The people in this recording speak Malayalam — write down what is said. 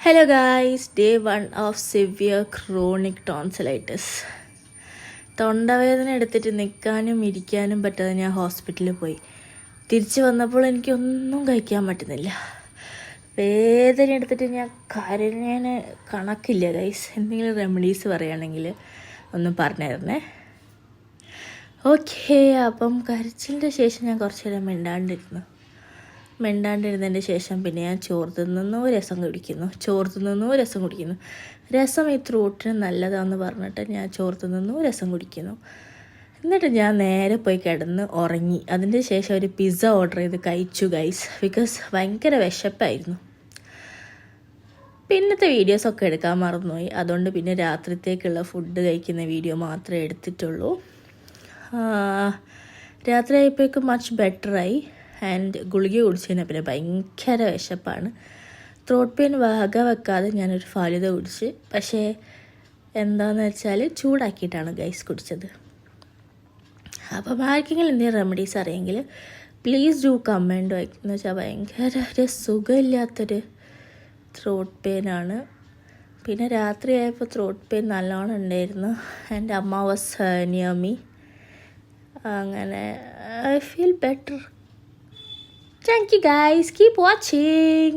Hello guys, day 1 of severe chronic tonsillitis. തൊണ്ടവേദന എടുത്തിട്ട് നിൽക്കാനും ഇരിക്കാനും പറ്റാതെ ഞാൻ ഹോസ്പിറ്റലിൽ പോയി. തിരിച്ചു വന്നപ്പോൾ എനിക്കൊന്നും കഴിക്കാൻ പറ്റുന്നില്ല. വേദന എടുത്തിട്ട് ഞാൻ കരഞ്ഞാൻ കണക്കില്ല ഗൈസ്. എന്തെങ്കിലും റെമഡീസ് പറയുകയാണെങ്കിൽ ഒന്ന് പറഞ്ഞു തരണേ. ഓക്കെ, അപ്പം കരച്ചിലിൻ്റെ ശേഷം ഞാൻ കുറച്ച് നേരം മിണ്ടാണ്ടിരുന്നതിൻ്റെ ശേഷം പിന്നെ ഞാൻ ചോറ് തിന്നുന്നു, രസം കുടിക്കുന്നു. രസം ഈ ത്രോട്ടിന് നല്ലതാണെന്ന് പറഞ്ഞിട്ട് ഞാൻ ചോറ് തിന്നുന്നു, രസം കുടിക്കുന്നു. എന്നിട്ട് ഞാൻ നേരെ പോയി കിടന്ന് ഉറങ്ങി. അതിൻ്റെ ശേഷം ഒരു പിസ്സ ഓർഡർ ചെയ്ത് കഴിച്ചു ഗൈസ്, ബിക്കോസ് ഭയങ്കര വിശപ്പായിരുന്നു. പിന്നത്തെ വീഡിയോസൊക്കെ എടുക്കാൻ മറന്നുപോയി. അതുകൊണ്ട് പിന്നെ രാത്രിത്തേക്കുള്ള ഫുഡ് കഴിക്കുന്ന വീഡിയോ മാത്രമേ എടുത്തിട്ടുള്ളൂ. രാത്രി ആയപ്പോഴേക്കും മച്ച് ബെറ്ററായി. ആൻഡ് ഗുളിക കുടിച്ചതിന് പിന്നെ ഭയങ്കര വിശപ്പാണ്. ത്രോട്ട് പെയിൻ വക വെക്കാതെ ഞാനൊരു ഫാലുദ കുടിച്ച്. പക്ഷേ എന്താണെന്ന് വെച്ചാൽ ചൂടാക്കിയിട്ടാണ് ഗൈസ് കുടിച്ചത്. അപ്പം ആർക്കെങ്കിലും എന്തെങ്കിലും റെമഡീസ് അറിയെങ്കിൽ പ്ലീസ് ഡു കമൻറ്റ്. എന്ന് വെച്ചാൽ ഭയങ്കര ഒരു സുഖമില്ലാത്തൊരു ത്രോട്ട് പെയിനാണ്. പിന്നെ രാത്രി ആയപ്പോൾ ത്രോട്ട് പെയിൻ നല്ലോണം ഉണ്ടായിരുന്നു. എൻ്റെ അമ്മ വാസ് നിയർ മീ. അങ്ങനെ I feel better. Thank you guys. Keep watching.